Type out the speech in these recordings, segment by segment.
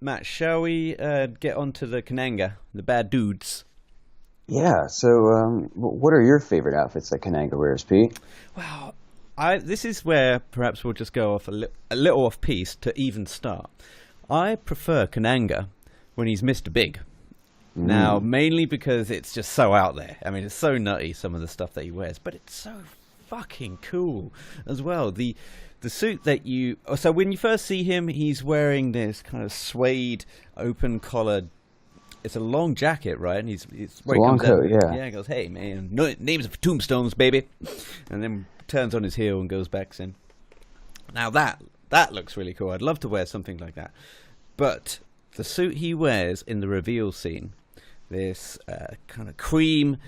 Matt, shall we get on to the Kananga, the bad dudes? Yeah. So, what are your favorite outfits that Kananga wears, Pete? Well, this is where perhaps we'll just go off a little off piece to even start. I prefer Kananga when he's Mr. Big. Now, Mm. mainly because it's just so out there. I mean, it's so nutty, some of the stuff that he wears, but it's so fucking cool as well. The suit that you... So when you first see him, he's wearing this kind of suede, open-collared... It's a long jacket, right? And he's where A he long comes out. coat, yeah. Yeah, he goes, hey, man, no, names of tombstones, baby. And then turns on his heel and goes back in. Now that looks really cool. I'd love to wear something like that. But the suit he wears in the reveal scene, this kind of cream,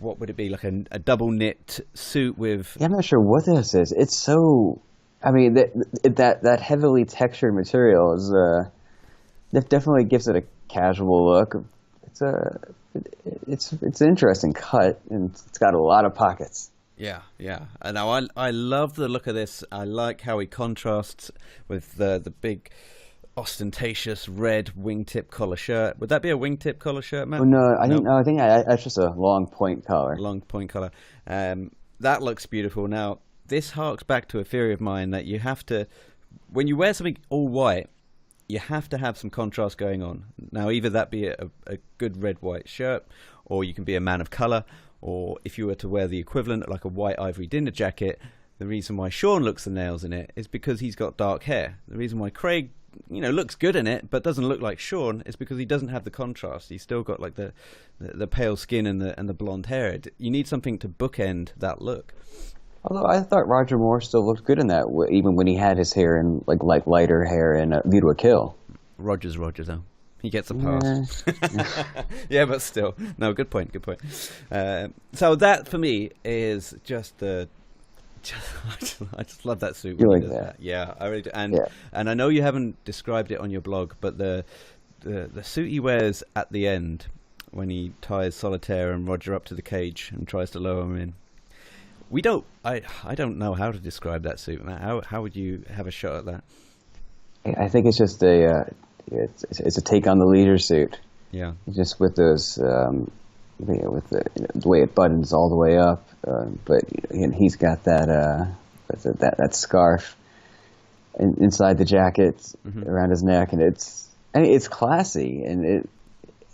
what would it be, like a double knit suit with... Yeah, I'm not sure what this is. It's so. I mean, that heavily textured material is that definitely gives it a casual look. It's it's an interesting cut, and it's got a lot of pockets. Yeah, yeah. And now I love the look of this. I like how he contrasts with the big ostentatious red wingtip collar shirt. Would that be a wingtip collar shirt, Matt? Oh no, I Nope. think no, I think that's just a long point collar. Long point collar. That looks beautiful. Now, this harks back to a theory of mine that you have to, when you wear something all white, you have to have some contrast going on. Now, either that be a good red-white shirt, or you can be a man of color, or if you were to wear the equivalent, like a white ivory dinner jacket, the reason why Sean looks the nails in it is because he's got dark hair. The reason why Craig, looks good in it, but doesn't look like Sean is because he doesn't have the contrast. He's still got like the pale skin and the blonde hair. You need something to bookend that look. Although I thought Roger Moore still looked good in that, even when he had his hair in like lighter hair in View to a Kill. Roger though. He gets a Yeah. pass. Yeah, but still. No, good point. So that, for me, is just the... I just love that suit. You when he like does that? Yeah, I really do. Yeah. And I know you haven't described it on your blog, but the suit he wears at the end when he ties Solitaire and Roger up to the cage and tries to lower him in. I don't know how to describe that suit, Matt. How would you have a shot at that? I think it's just it's a take on the leader suit. Yeah. Just with those, with the way it buttons all the way up, but he's got that scarf inside the jacket around his neck, and it's classy, and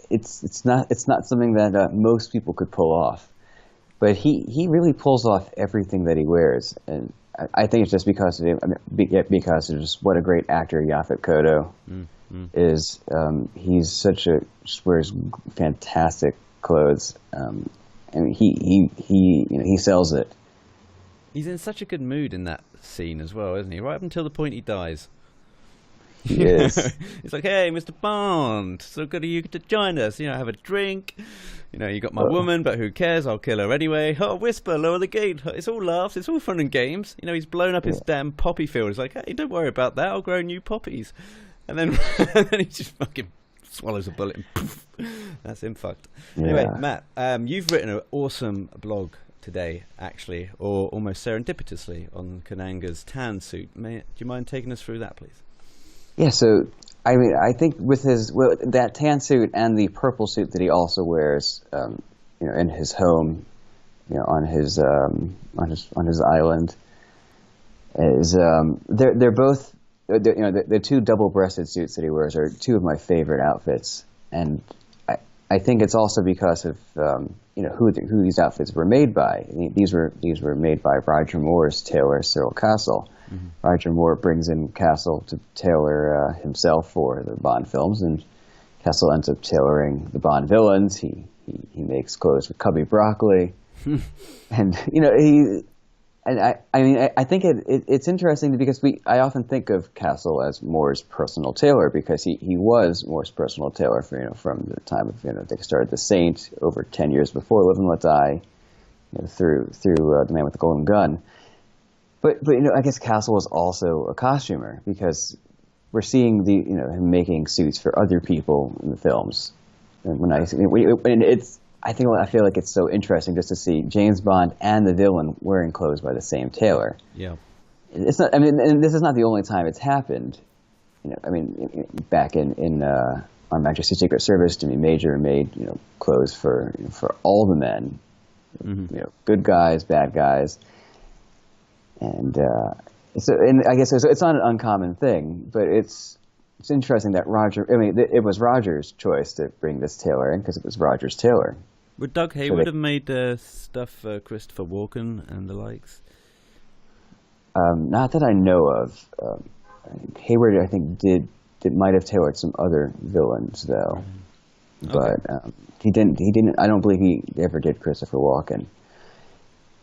it's not something that most people could pull off, but he really pulls off everything that he wears, and I think it's just because of just what a great actor Yaphet Kotto is. He's just wears fantastic clothes, and he sells it. He's in such a good mood in that scene as well, isn't he? Right up until the point he dies. He is. It's like, hey, Mr. Bond, so good of you to join us. Have a drink. You got my woman, but who cares? I'll kill her anyway. Oh, Whisper, lower the gate. It's all laughs. It's all fun and games. He's blown up his damn poppy field. He's like, hey, don't worry about that. I'll grow new poppies. And then, and then he just fucking swallows a bullet and poof. That's him fucked. Yeah. Anyway, Matt, you've written an awesome blog today, actually, or almost serendipitously, on Kananga's tan suit. Do you mind taking us through that, please? Yeah, so I mean, I think with that tan suit and the purple suit that he also wears, in his home, on his island, is they're both the two double-breasted suits that he wears are two of my favorite outfits, and I think it's also because of who these outfits were made by. I mean, these were made by Roger Moore's tailor Cyril Castle. Mm-hmm. Roger Moore brings in Castle to tailor himself for the Bond films, and Castle ends up tailoring the Bond villains. He makes clothes for Cubby Broccoli, and I think it's interesting because I often think of Castle as Moore's personal tailor because he was Moore's personal tailor from the time of they started The Saint over 10 years before Live and Let Die, through The Man with the Golden Gun. But I guess Castle was also a costumer because we're seeing him making suits for other people in the films, and I feel like it's so interesting just to see James Bond and the villain wearing clothes by the same tailor. Yeah, it's not. I mean, and this is not the only time it's happened. I mean, back in on Majesty's Secret Service, Jimmy Major made clothes for all the men, good guys, bad guys, and and I guess it's not an uncommon thing, but it's interesting that Roger. I mean, it was Roger's choice to bring this tailor in because it was Roger's tailor. Would Doug Hayward have made stuff for Christopher Walken and the likes? Not that I know of. Hayward, I think, might have tailored some other villains though, but he didn't. I don't believe he ever did Christopher Walken.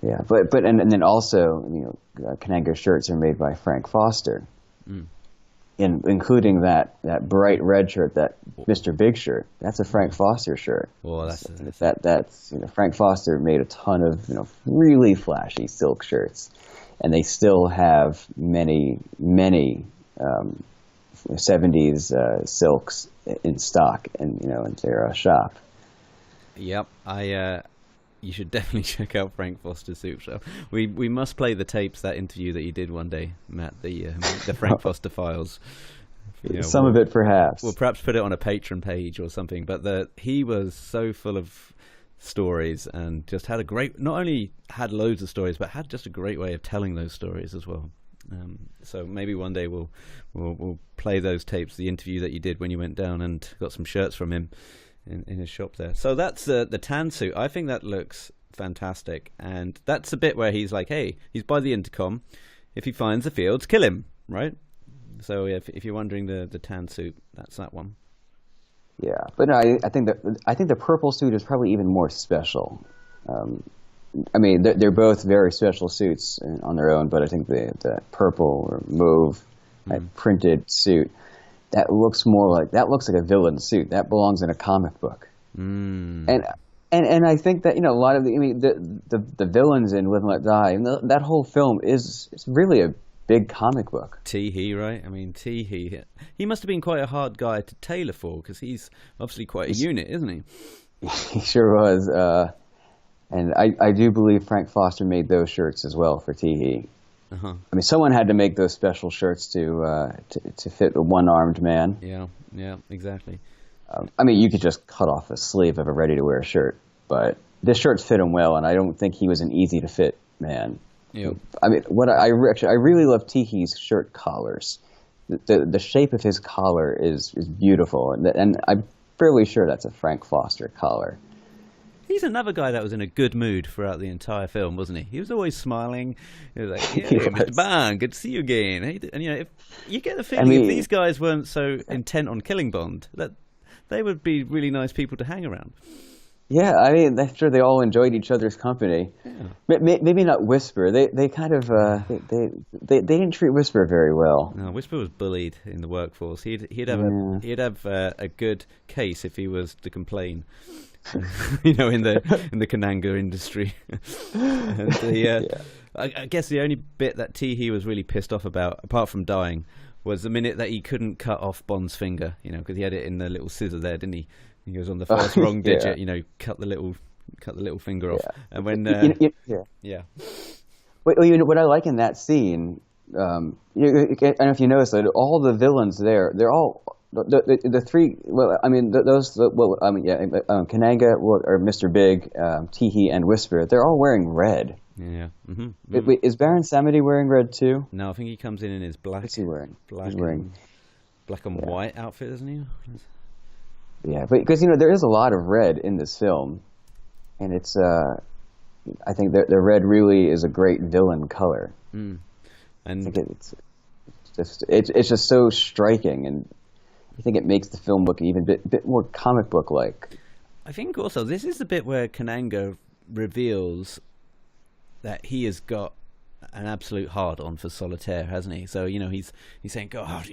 Yeah, but then also, Kananga shirts are made by Frank Foster, including that bright red shirt, that Mr. Big shirt. That's a Frank Foster shirt. Well, that's Frank Foster made a ton of really flashy silk shirts, and they still have many 70s silks in stock and in their shop. Yep, you should definitely check out Frank Foster's Soup Shop. We must play the tapes, that interview that you did one day, Matt, the Frank Foster files. Some of it, perhaps. We'll perhaps put it on a Patreon page or something. But he was so full of stories and just had not only had loads of stories, but had just a great way of telling those stories as well. So maybe one day we'll play those tapes, the interview that you did when you went down and got some shirts from him in his shop there. So that's the tan suit. I think that looks fantastic, and that's the bit where he's like, hey, he's by the intercom. If he finds the fields, kill him, right? So if you're wondering the tan suit, that's that one. Yeah, but no, I think the purple suit is probably even more special. I mean, they're both very special suits on their own, but I think the purple or mauve printed suit, that looks like a villain suit. That belongs in a comic book. And I think that a lot of the villains in Live and Let Die, that whole film is really a big comic book. Teehee, right? I mean, Teehee, he must have been quite a hard guy to tailor for, because he's obviously quite a unit, isn't he? He sure was. And I do believe Frank Foster made those shirts as well for Teehee. I mean, someone had to make those special shirts to fit a one-armed man. Yeah, exactly. I mean, you could just cut off a sleeve of a ready-to-wear shirt, but this shirts fit him well, and I don't think he was an easy-to-fit man. Yep. I mean, I really love Teehee's shirt collars. The shape of his collar is beautiful, and I'm fairly sure that's a Frank Foster collar. He's another guy that was in a good mood throughout the entire film, wasn't he? He was always smiling. He was like, "Yeah, Mr. Bond, good to see you again." And if you get the feeling, if these guys weren't so intent on killing Bond, that they would be really nice people to hang around. Yeah, I mean, I'm sure they all enjoyed each other's company. Yeah. Maybe not Whisper. They kind of they didn't treat Whisper very well. No, Whisper was bullied in the workforce. He'd have a good case if he was to complain. In the Kananga industry. And I guess the only bit that Teehee was really pissed off about, apart from dying, was the minute that he couldn't cut off Bond's finger, because he had it in the little scissor there, didn't he? He goes on the first wrong digit, cut the little finger off. And when what I like in that scene, I don't know if you noticed that all the villains there, they're all the three. Well, I mean Kananga, or Mr. Big, Teehee, and Whisper. They're all wearing red. Yeah. Wait, is Baron Samedi wearing red too? No, I think he comes in his black. What's he wearing? He's wearing black and white outfit, isn't he? Yeah, but because there is a lot of red in this film, and it's I think the red really is a great villain color. And I think it's just so striking, and I think it makes the film look even a bit more comic book like. I think also this is the bit where Kananga reveals that he has got an absolute hard on for Solitaire, hasn't he? So he's saying, "God,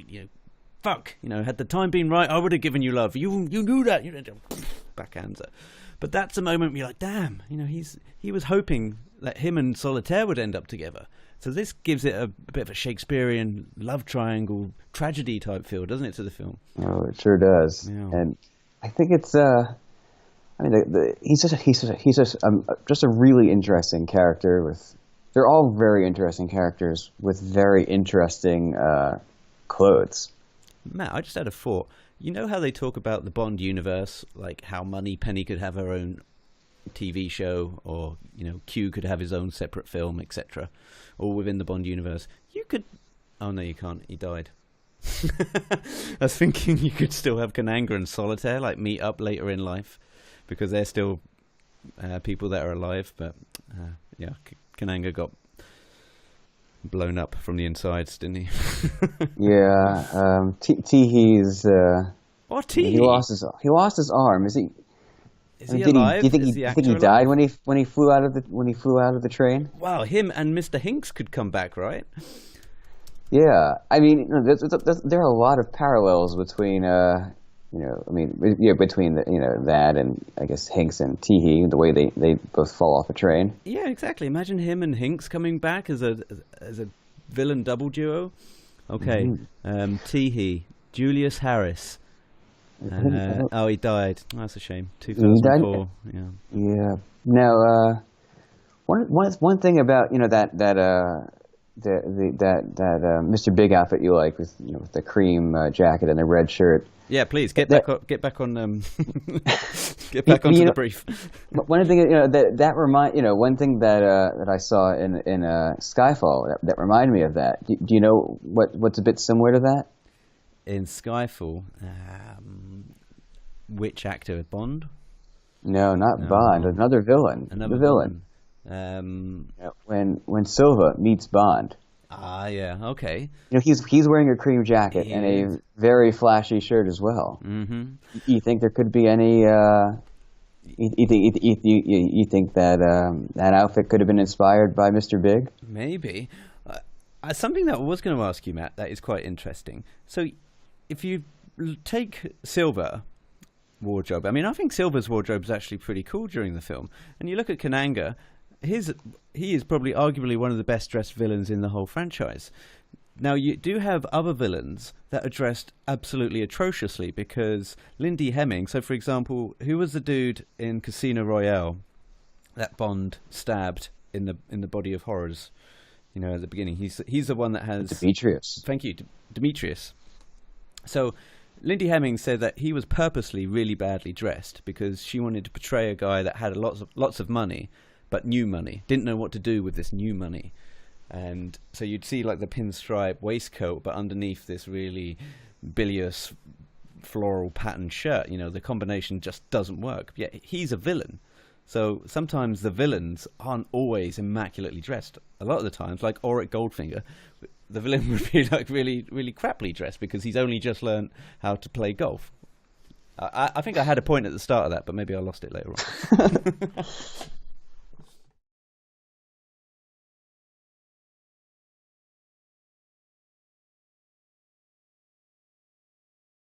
fuck, had the time been right, I would have given you love. You knew that." Backhands her. But that's a moment where you're like, damn, he was hoping that him and Solitaire would end up together. So this gives it a bit of a Shakespearean love triangle tragedy type feel, doesn't it, to the film? Oh, it sure does. Yeah. And I think it's he's just a really interesting character. They're all very interesting characters with very interesting clothes. Matt, I just had a thought. You know how they talk about the Bond universe, like how Moneypenny could have her own TV show, or Q could have his own separate film, etc., all within the Bond universe. You could. Oh no, you can't. He died. I was thinking you could still have Kananga and Solitaire like meet up later in life, because they're still people that are alive. But Kananga got blown up from the insides, didn't he? Yeah. Teehee's. What Teehee? He lost his arm. Is he? Is he alive? Do you think he died when he flew out of the train? Wow, him and Mr. Hinks could come back, right? Yeah, I mean, there are a lot of parallels between, between that and I guess Hinks and Teehee, the way they both fall off a train. Yeah, exactly. Imagine him and Hinks coming back as a villain double duo. Okay, Teehee, Julius Harris. He died. Oh, that's a shame. 2004. Yeah. Yeah. Now, one thing about that Mr. Big outfit you like with the cream jacket and the red shirt. Yeah, please get back on get back onto the brief. One thing one thing that I saw in Skyfall that reminded me of that. Do you know what's a bit similar to that? In Skyfall, which actor? Bond? No, not Bond. Another villain. Another villain. When Silva meets Bond. Ah, yeah, okay. He's wearing a cream jacket and a very flashy shirt as well. Mm-hmm. You think there could be any? You think that outfit could have been inspired by Mr. Big? Maybe. Something that I was going to ask you, Matt, that is quite interesting. So, if you take Silva wardrobe, I mean, I think Silva's wardrobe is actually pretty cool during the film, and you look at Kananga. He is probably arguably one of the best dressed villains in the whole franchise. Now, you do have other villains that are dressed absolutely atrociously, because Lindy Hemming, so for example, who was the dude in Casino Royale that Bond stabbed in the Body of Horrors, at the beginning? He's the one that has... Demetrius. Thank you, Demetrius. So Lindy Hemming said that he was purposely really badly dressed because she wanted to portray a guy that had lots of money, but new money, didn't know what to do with this new money. And so you'd see like the pinstripe waistcoat, but underneath this really bilious floral pattern shirt. The combination just doesn't work. Yet he's a villain. So sometimes the villains aren't always immaculately dressed. A lot of the times, like Auric Goldfinger, the villain would be like really, really crappily dressed because he's only just learned how to play golf. I think I had a point at the start of that, but maybe I lost it later on.